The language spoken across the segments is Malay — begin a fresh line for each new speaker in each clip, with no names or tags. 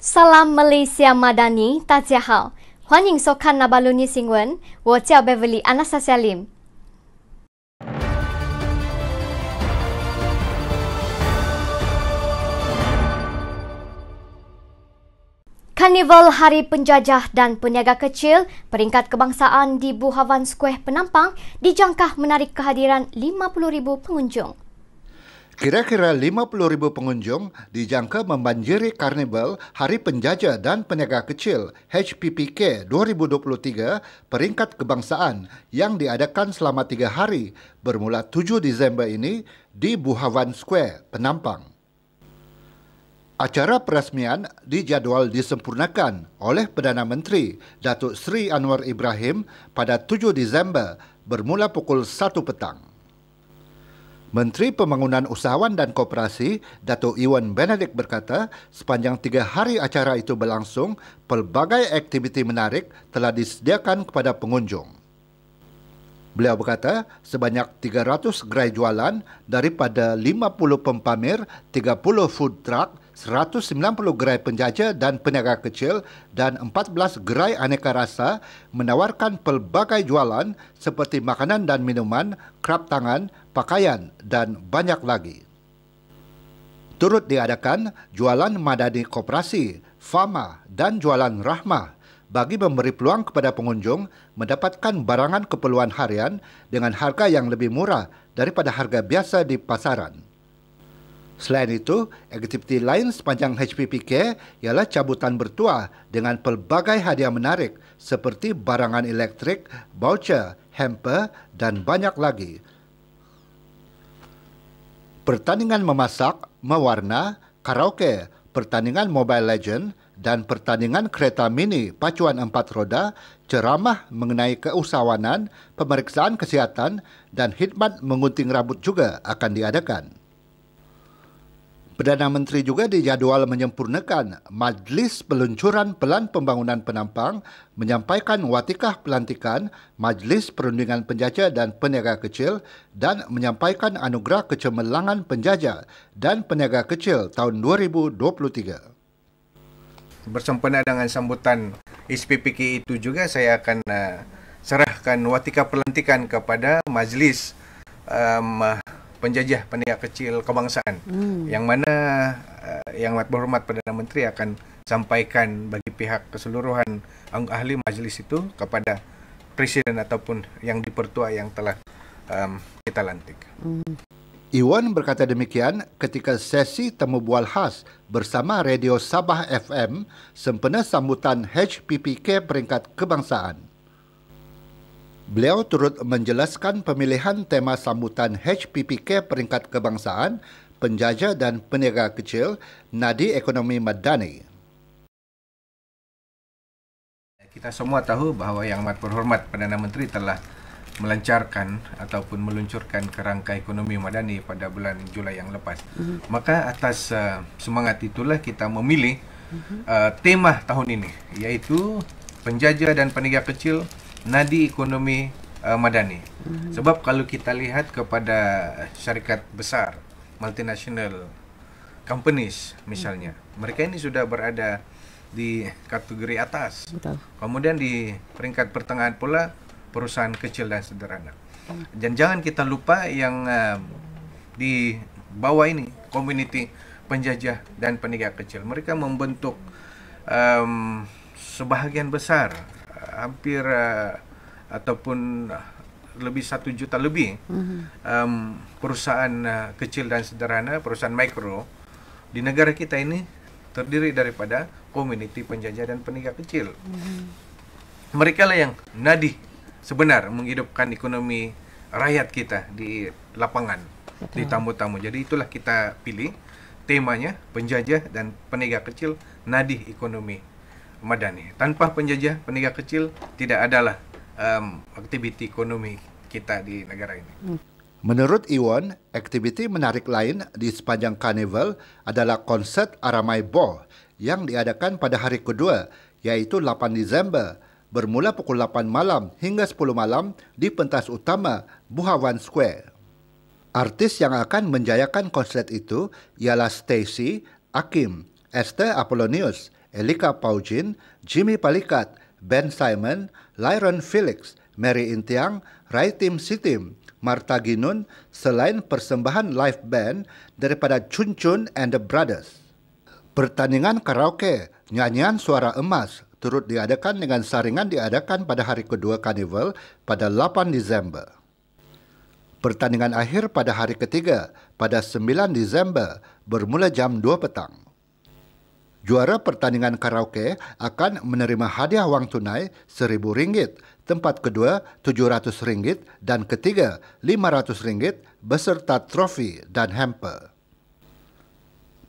Salam Malaysia Madani，大家好，欢迎收看那巴鲁尼新闻，我叫 Beverly Anastasia Lim。Karnival Hari Penjajah dan Peniaga Kecil peringkat kebangsaan di Buhavan Square Penampang dijangka menarik kehadiran 50,000 pengunjung.
Kira-kira 50,000 pengunjung dijangka membanjiri Karnival Hari Penjajah dan Peniaga Kecil HPPK 2023 peringkat kebangsaan yang diadakan selama 3 hari bermula 7 Disember ini di Buhavan Square, Penampang. Acara perasmian dijadual disempurnakan oleh Perdana Menteri Datuk Seri Anwar Ibrahim pada 7 Disember bermula pukul 1 petang. Menteri Pembangunan Usahawan dan Koperasi, Datuk Iwan Benedict berkata, sepanjang 3 hari acara itu berlangsung, pelbagai aktiviti menarik telah disediakan kepada pengunjung. Beliau berkata, sebanyak 300 gerai jualan daripada 50 pempamer, 30 food truck, 190 gerai penjajah dan peniaga kecil dan 14 gerai aneka rasa menawarkan pelbagai jualan seperti makanan dan minuman, kerap tangan, pakaian dan banyak lagi. Turut diadakan jualan madani koperasi, fama dan jualan rahmah bagi memberi peluang kepada pengunjung mendapatkan barangan keperluan harian dengan harga yang lebih murah daripada harga biasa di pasaran. Selain itu, aktiviti lain sepanjang HPPK ialah cabutan bertuah dengan pelbagai hadiah menarik seperti barangan elektrik, voucher, hamper dan banyak lagi. Pertandingan memasak, mewarna, karaoke, pertandingan Mobile Legend dan pertandingan kereta mini pacuan 4 roda, ceramah mengenai keusahawanan, pemeriksaan kesihatan dan khidmat mengunting rambut juga akan diadakan. Perdana Menteri juga dijadual menyempurnakan Majlis Peluncuran Pelan Pembangunan Penampang menyampaikan watikah pelantikan Majlis Perundingan Penjajah dan Peniaga Kecil dan menyampaikan anugerah kecemerlangan penjajah dan peniaga kecil tahun 2023.
Bersempena dengan sambutan HPPK itu juga saya akan serahkan watika pelantikan kepada Majlis Penjajah Peniaga Kecil Kebangsaan yang mana Yang Berhormat Perdana Menteri akan sampaikan bagi pihak keseluruhan ahli majlis itu kepada Presiden ataupun yang dipertua yang telah kita lantik.
Iwan berkata demikian ketika sesi temu bual khas bersama Radio Sabah FM sempena sambutan HPPK peringkat kebangsaan. Beliau turut menjelaskan pemilihan tema sambutan HPPK peringkat kebangsaan, penjajah dan peniaga kecil, Nadi Ekonomi Madani.
Kita semua tahu bahawa Yang Amat Berhormat Perdana Menteri telah melancarkan ataupun meluncurkan kerangka ekonomi madani pada bulan Julai yang lepas. Maka atas semangat itulah kita memilih tema tahun ini, iaitu penjajah dan peniaga kecil, Nadi Ekonomi Madani. Sebab kalau kita lihat kepada syarikat besar, multinational companies misalnya, mereka ini sudah berada di kategori atas. Betul. Kemudian di peringkat pertengahan pula perusahaan kecil dan sederhana. Dan jangan kita lupa yang di bawah ini, komuniti penjajah dan peniaga kecil. Mereka membentuk sebahagian besar, hampir ataupun lebih 1 juta lebih perusahaan kecil dan sederhana, perusahaan mikro di negara kita ini terdiri daripada komuniti penjajah dan peniaga kecil. Mereka lah yang nadi sebenar menghidupkan ekonomi rakyat kita di lapangan. Betul. Di tamu-tamu. Jadi itulah kita pilih temanya penjajah dan peniaga kecil, Nadi Ekonomi Madani. Tanpa penjajah peniaga kecil tidak adalah aktiviti ekonomi kita di negara ini.
Menurut Iwan, aktiviti menarik lain di sepanjang karnival adalah konsert Aramai Boh yang diadakan pada hari kedua, iaitu 8 Disember, bermula pukul 8 malam hingga 10 malam di pentas utama Buhavan Square. Artis yang akan menjayakan konsert itu ialah Stacy, Akim, Esther Apollonius, Elika Paujin, Jimmy Palikat, Ben Simon, Lyron Felix, Mary Intiang, Raitim Sitim, Marta Ginun selain persembahan live band daripada Chun Chun and the Brothers. Pertandingan karaoke, nyanyian suara emas turut diadakan dengan saringan diadakan pada hari kedua karnival pada 8 Disember. Pertandingan akhir pada hari ketiga pada 9 Disember bermula jam 2 petang. Juara pertandingan karaoke akan menerima hadiah wang tunai RM1,000, tempat kedua RM700 dan ketiga RM500 beserta trofi dan hamper.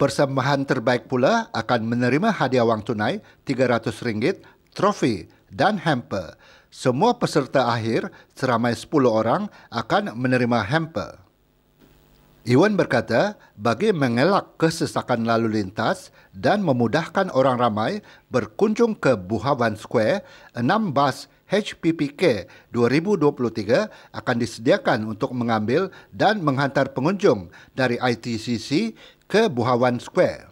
Persembahan terbaik pula akan menerima hadiah wang tunai RM300, trofi dan hamper. Semua peserta akhir seramai 10 orang akan menerima hamper. Iwan berkata, bagi mengelak kesesakan lalu lintas dan memudahkan orang ramai berkunjung ke Buhavan Square, 6 bas HPPK 2023 akan disediakan untuk mengambil dan menghantar pengunjung dari ITCC ke Buhavan Square.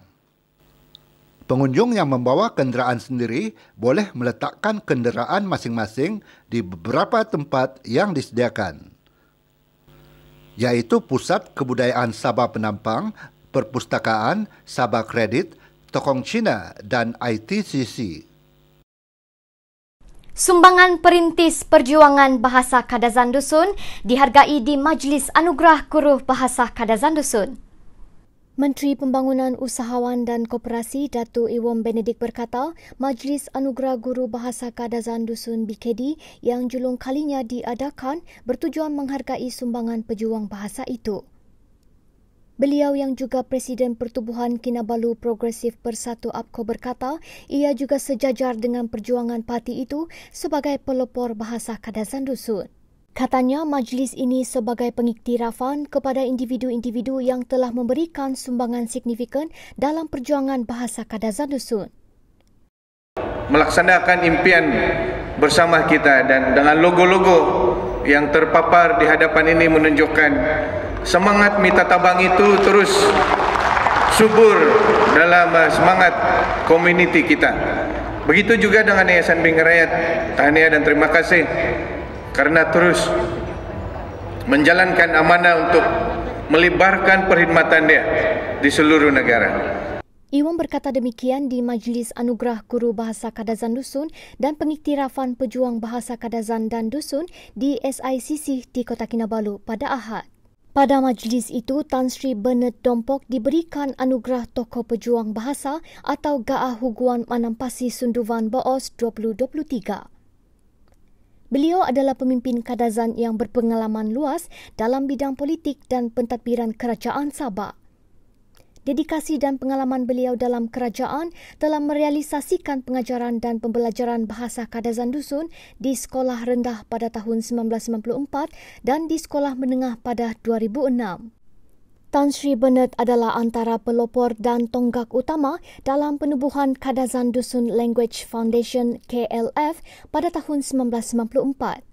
Pengunjung yang membawa kenderaan sendiri boleh meletakkan kenderaan masing-masing di beberapa tempat yang disediakan, iaitu Pusat Kebudayaan Sabah Penampang, Perpustakaan, Sabah Kredit, Tokong Cina dan ITCC.
Sumbangan Perintis Perjuangan Bahasa Kadazan Dusun dihargai di Majlis Anugerah Guru Bahasa Kadazan Dusun. Menteri Pembangunan Usahawan dan Koperasi Datuk Iwam Benedik berkata, Majlis Anugerah Guru Bahasa Kadazan Dusun BKD yang julung kalinya diadakan bertujuan menghargai sumbangan pejuang bahasa itu. Beliau yang juga Presiden Pertubuhan Kinabalu Progresif Persatu APKO berkata, ia juga sejajar dengan perjuangan parti itu sebagai pelopor bahasa Kadazan Dusun. Katanya majlis ini sebagai pengiktirafan kepada individu-individu yang telah memberikan sumbangan signifikan dalam perjuangan bahasa Kadazan Dusun.
Melaksanakan impian bersama kita dan dengan logo-logo yang terpapar di hadapan ini menunjukkan semangat Mita Tabang itu terus subur dalam semangat komuniti kita. Begitu juga dengan Yayasan Bingkai Rakyat. Tahniah dan terima kasih karena terus menjalankan amanah untuk melibarkan perkhidmatan dia di seluruh negara.
Iwan berkata demikian di Majlis Anugerah Guru Bahasa Kadazan Dusun dan pengiktirafan pejuang bahasa Kadazan dan Dusun di SICC di Kota Kinabalu pada Ahad. Pada majlis itu, Tan Sri Bernard Dompok diberikan anugerah Tokoh Pejuang Bahasa atau Gaah Huguan Manampasi Sunduvan Boos 2023. Beliau adalah pemimpin Kadazan yang berpengalaman luas dalam bidang politik dan pentadbiran kerajaan Sabah. Dedikasi dan pengalaman beliau dalam kerajaan telah merealisasikan pengajaran dan pembelajaran bahasa Kadazan Dusun di sekolah rendah pada tahun 1994 dan di sekolah menengah pada 2006. Tan Sri Bernard adalah antara pelopor dan tonggak utama dalam penubuhan Kadazan Dusun Language Foundation KLF pada tahun 1994.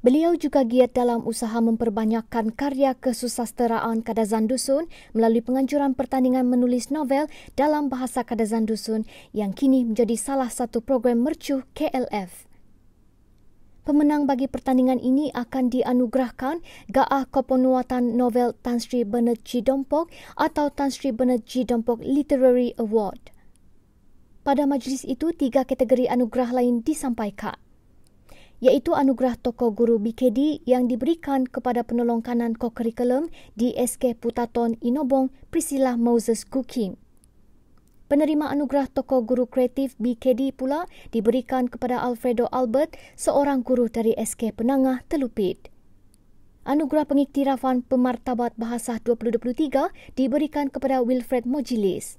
Beliau juga giat dalam usaha memperbanyakkan karya kesusasteraan Kadazan Dusun melalui penganjuran pertandingan menulis novel dalam bahasa Kadazan Dusun yang kini menjadi salah satu program mercu KLF. Pemenang bagi pertandingan ini akan dianugerahkan Gaah Kepenuatan Novel Tan Sri Bernard G. Dompok atau Tan Sri Bernard G. Dompok Literary Award. Pada majlis itu, 3 kategori anugerah lain disampaikan, iaitu anugerah Tokoh Guru BKD yang diberikan kepada penolong kanan kokurikulum di SK Putaton Inobong Priscilla Moses Kukim. Penerima anugerah Tokoh Guru Kreatif BKD pula diberikan kepada Alfredo Albert, seorang guru dari SK Penangah Telupit. Anugerah Pengiktirafan Pemartabat Bahasa 2023 diberikan kepada Wilfred Mojilis.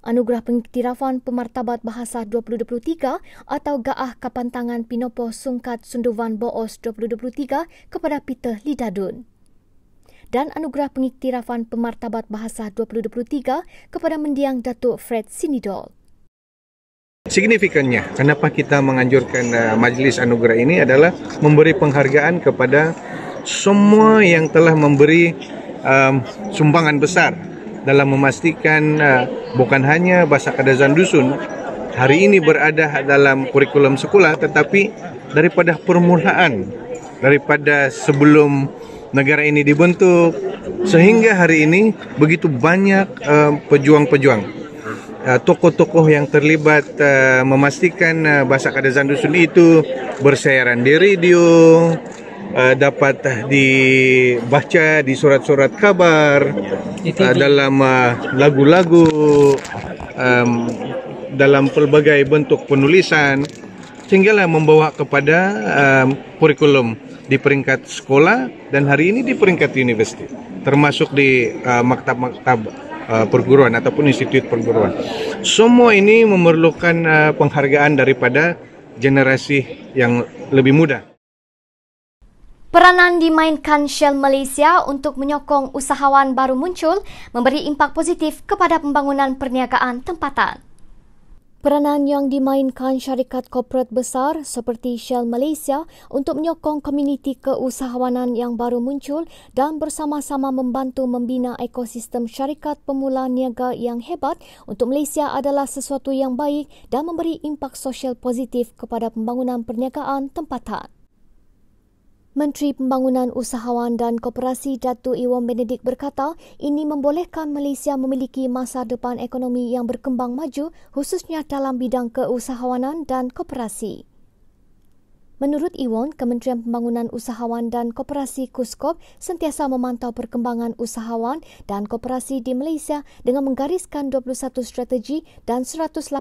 Anugerah Pengiktirafan Pemartabat Bahasa 2023 atau Gaah Kapantangan Pinopo Sungkat Sunduvan Boos 2023 kepada Peter Lidadun. Dan Anugerah Pengiktirafan Pemartabat Bahasa 2023 kepada Mendiang Datuk Fred Sinidol.
Signifikannya, kenapa kita menganjurkan majlis anugerah ini adalah memberi penghargaan kepada semua yang telah memberi sumbangan besar dalam memastikan bukan hanya bahasa Kadazan Dusun hari ini berada dalam kurikulum sekolah, tetapi daripada permulaan, daripada sebelum negara ini dibentuk sehingga hari ini begitu banyak pejuang-pejuang, tokoh-tokoh yang terlibat memastikan bahasa Kadazan Dusun itu bersiaran di radio, dapat dibaca di surat-surat kabar, dalam lagu-lagu, dalam pelbagai bentuk penulisan, sehinggalah membawa kepada kurikulum di peringkat sekolah dan hari ini di peringkat universiti, termasuk di maktab-maktab perguruan ataupun institut perguruan. Semua ini memerlukan penghargaan daripada generasi yang lebih muda.
Peranan dimainkan Shell Malaysia untuk menyokong usahawan baru muncul memberi impak positif kepada pembangunan perniagaan tempatan. Peranan yang dimainkan syarikat korporat besar seperti Shell Malaysia untuk menyokong komuniti keusahawanan yang baru muncul dan bersama-sama membantu membina ekosistem syarikat pemula niaga yang hebat untuk Malaysia adalah sesuatu yang baik dan memberi impak sosial positif kepada pembangunan perniagaan tempatan. Menteri Pembangunan Usahawan dan Koperasi Datuk Iwan Benedict berkata ini membolehkan Malaysia memiliki masa depan ekonomi yang berkembang maju khususnya dalam bidang keusahawanan dan koperasi. Menurut Iwan, Kementerian Pembangunan Usahawan dan Koperasi KUSKOP sentiasa memantau perkembangan usahawan dan koperasi di Malaysia dengan menggariskan 21 strategi dan 184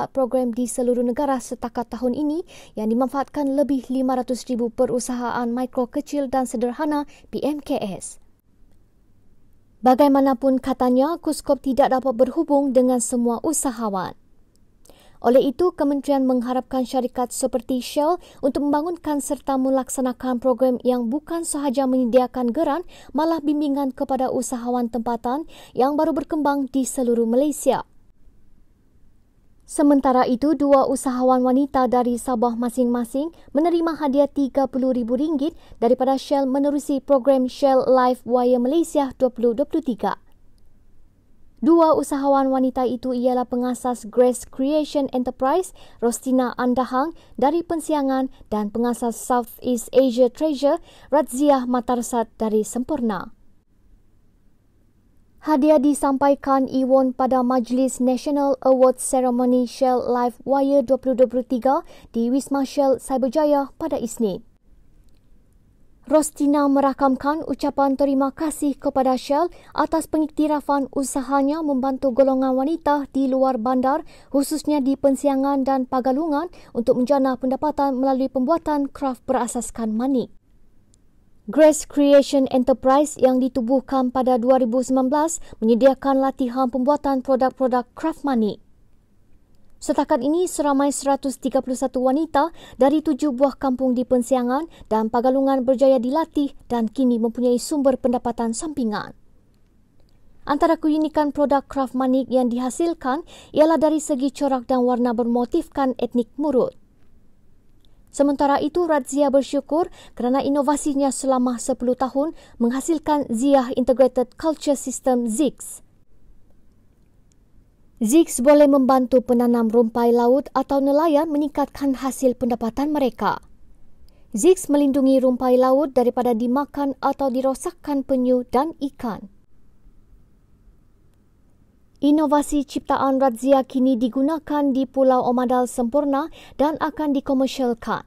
program di seluruh negara setakat tahun ini yang dimanfaatkan lebih 500,000 perusahaan mikro, kecil dan sederhana PMKS. Bagaimanapun katanya, KUSKOP tidak dapat berhubung dengan semua usahawan. Oleh itu, kementerian mengharapkan syarikat seperti Shell untuk membangunkan serta melaksanakan program yang bukan sahaja menyediakan geran, malah bimbingan kepada usahawan tempatan yang baru berkembang di seluruh Malaysia. Sementara itu, 2 usahawan wanita dari Sabah masing-masing menerima hadiah RM30,000 daripada Shell menerusi program Shell Life Wire Malaysia 2023. 2 usahawan wanita itu ialah pengasas Grace Creation Enterprise, Rostina Andahang dari Pensiangan dan pengasas Southeast Asia Treasure, Razia Matarsat dari Semporna. Hadiah disampaikan Iwan pada Majlis National Awards Ceremony Shell Life Wire 2023 di Wisma Shell Cyberjaya pada Isnin. Rostina merakamkan ucapan terima kasih kepada Shell atas pengiktirafan usahanya membantu golongan wanita di luar bandar khususnya di Pensiangan dan Pagalungan untuk menjana pendapatan melalui pembuatan kraf berasaskan manik. Grace Creation Enterprise yang ditubuhkan pada 2019 menyediakan latihan pembuatan produk-produk kraf manik. Setakat ini, seramai 131 wanita dari 7 buah kampung di Pensiangan dan Pagalungan berjaya dilatih dan kini mempunyai sumber pendapatan sampingan. Antara keunikan produk kraf manik yang dihasilkan ialah dari segi corak dan warna bermotifkan etnik Murut. Sementara itu, Razia bersyukur kerana inovasinya selama 10 tahun menghasilkan Ziyah Integrated Culture System ZICS. ZICS boleh membantu penanam rumpai laut atau nelayan meningkatkan hasil pendapatan mereka. ZICS melindungi rumpai laut daripada dimakan atau dirosakkan penyu dan ikan. Inovasi ciptaan Razia kini digunakan di Pulau Omadal Semporna dan akan dikomersialkan.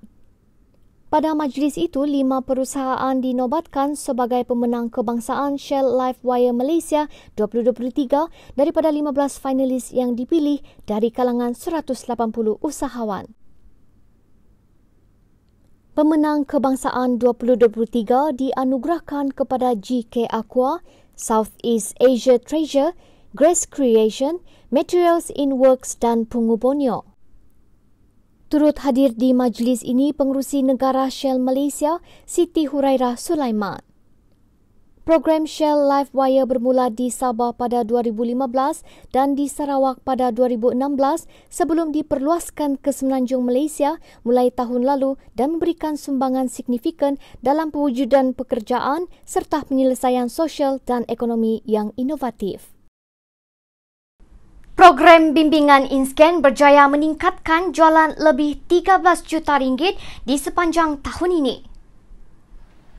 Pada majlis itu, 5 perusahaan dinobatkan sebagai pemenang kebangsaan Shell Life Wire Malaysia 2023 daripada 15 finalis yang dipilih dari kalangan 180 usahawan. Pemenang kebangsaan 2023 dianugerahkan kepada GK Aqua, Southeast Asia Treasure, Grace Creation, Materials in Works dan Pungu Borneo. Turut hadir di majlis ini Pengerusi Negara Shell Malaysia, Siti Hurairah Sulaiman. Program Shell Life Wire bermula di Sabah pada 2015 dan di Sarawak pada 2016 sebelum diperluaskan ke Semenanjung Malaysia mulai tahun lalu dan memberikan sumbangan signifikan dalam pewujudan pekerjaan serta penyelesaian sosial dan ekonomi yang inovatif. Program bimbingan InScan berjaya meningkatkan jualan lebih 13 juta ringgit di sepanjang tahun ini.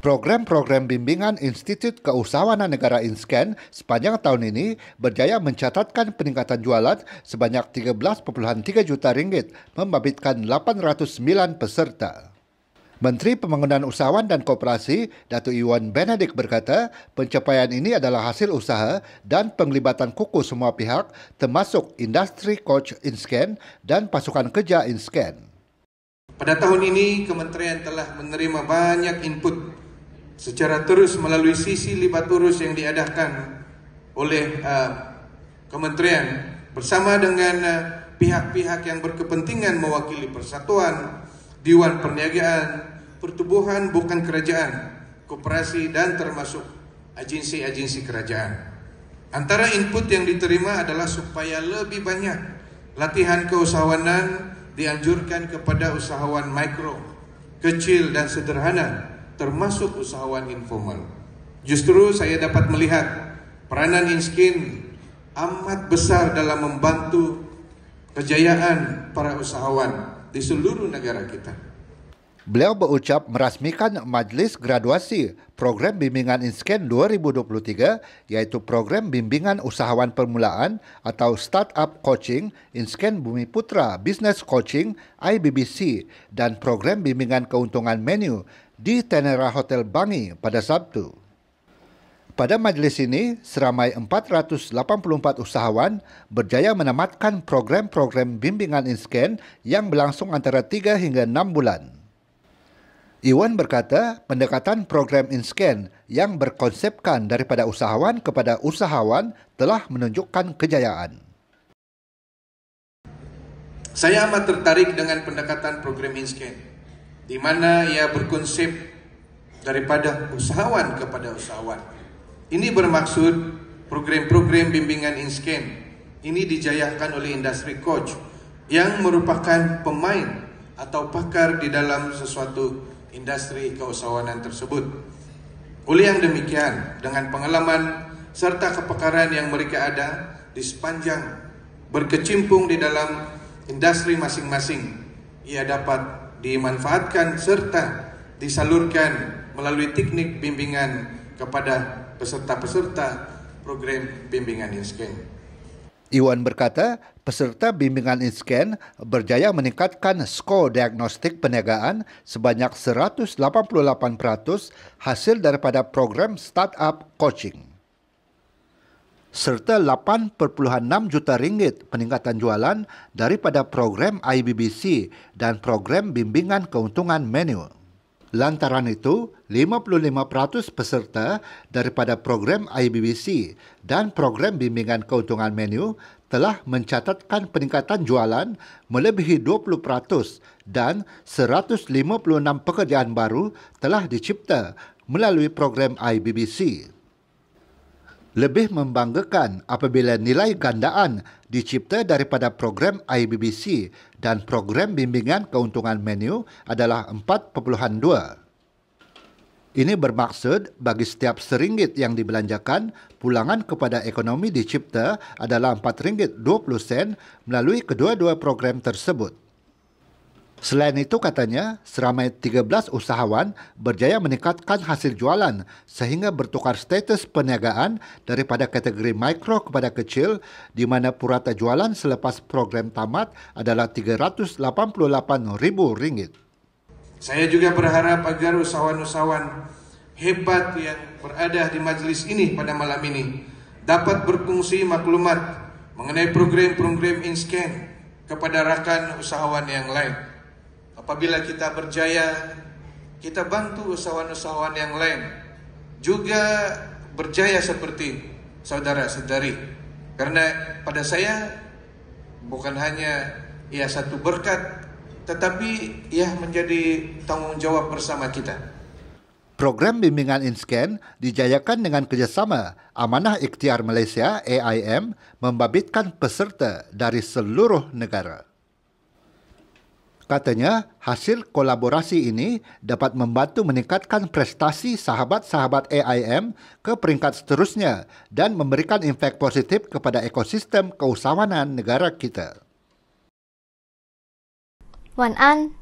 Program-program bimbingan Institut Keusahawanan Negara InScan sepanjang tahun ini berjaya mencatatkan peningkatan jualan sebanyak 13.3 juta ringgit, membabitkan 809 peserta. Menteri Pembangunan Usahawan dan Koperasi, Datuk Iwan Benedict berkata, pencapaian ini adalah hasil usaha dan penglibatan kukuh semua pihak termasuk industri coach InScan dan pasukan kerja InScan.
Pada tahun ini, kementerian telah menerima banyak input secara terus melalui sisi libat urus yang diadakan oleh kementerian bersama dengan pihak-pihak yang berkepentingan mewakili persatuan, Dewan Perniagaan, Pertubuhan Bukan Kerajaan, Koperasi dan termasuk agensi-agensi kerajaan. Antara input yang diterima adalah supaya lebih banyak latihan keusahawanan dianjurkan kepada usahawan mikro, kecil dan sederhana, termasuk usahawan informal. Justru saya dapat melihat peranan InScan amat besar dalam membantu kejayaan para usahawan di seluruh negara kita.
Beliau berucap merasmikan Majlis Graduasi Program Bimbingan InScan 2023, iaitu Program Bimbingan Usahawan Permulaan atau Startup Coaching InScan Bumi Putra Business Coaching IBBC dan Program Bimbingan Keuntungan Menu di Tenera Hotel Bangi pada Sabtu. Pada majlis ini, seramai 484 usahawan berjaya menamatkan program-program bimbingan InScan yang berlangsung antara 3 hingga 6 bulan. Iwan berkata, pendekatan program InScan yang berkonsepkan daripada usahawan kepada usahawan telah menunjukkan kejayaan.
Saya amat tertarik dengan pendekatan program InScan, di mana ia berkonsep daripada usahawan kepada usahawan. Ini bermaksud program-program bimbingan InScan ini dijayakan oleh industri coach yang merupakan pemain atau pakar di dalam sesuatu industri keusahawanan tersebut. Oleh yang demikian, dengan pengalaman serta kepakaran yang mereka ada di sepanjang berkecimpung di dalam industri masing-masing, ia dapat dimanfaatkan serta disalurkan melalui teknik bimbingan kepada peserta-peserta program bimbingan InScan.
Iwan berkata, peserta bimbingan InScan berjaya meningkatkan skor diagnostik perniagaan sebanyak 188% hasil daripada program startup coaching. Serta 8.6 juta ringgit peningkatan jualan daripada program IBBC dan program bimbingan keuntungan menu. Lantaran itu, 55% peserta daripada program IBBC dan program bimbingan keuntungan menu telah mencatatkan peningkatan jualan melebihi 20% dan 156 pekerjaan baru telah dicipta melalui program IBBC. Lebih membanggakan apabila nilai gandaan dicipta daripada program IBBC dan program bimbingan keuntungan menu adalah 4.2. Ini bermaksud bagi setiap RM1 yang dibelanjakan, pulangan kepada ekonomi dicipta adalah RM4.20 melalui kedua-dua program tersebut. Selain itu katanya, seramai 13 usahawan berjaya meningkatkan hasil jualan sehingga bertukar status perniagaan daripada kategori mikro kepada kecil di mana purata jualan selepas program tamat adalah RM388,000.
Saya juga berharap agar usahawan-usahawan hebat yang berada di majlis ini pada malam ini dapat berkongsi maklumat mengenai program-program InScan kepada rakan usahawan yang lain. Apabila kita berjaya, kita bantu usahawan-usahawan yang lain juga berjaya seperti saudara-saudari. Karena pada saya bukan hanya ia satu berkat, tetapi ia menjadi tanggungjawab bersama kita.
Program bimbingan InScan dijayakan dengan kerjasama Amanah Ikhtiar Malaysia AIM membabitkan peserta dari seluruh negara. Katanya, hasil kolaborasi ini dapat membantu meningkatkan prestasi sahabat-sahabat AIM ke peringkat seterusnya dan memberikan impak positif kepada ekosistem keusahawanan negara kita.
Wan An,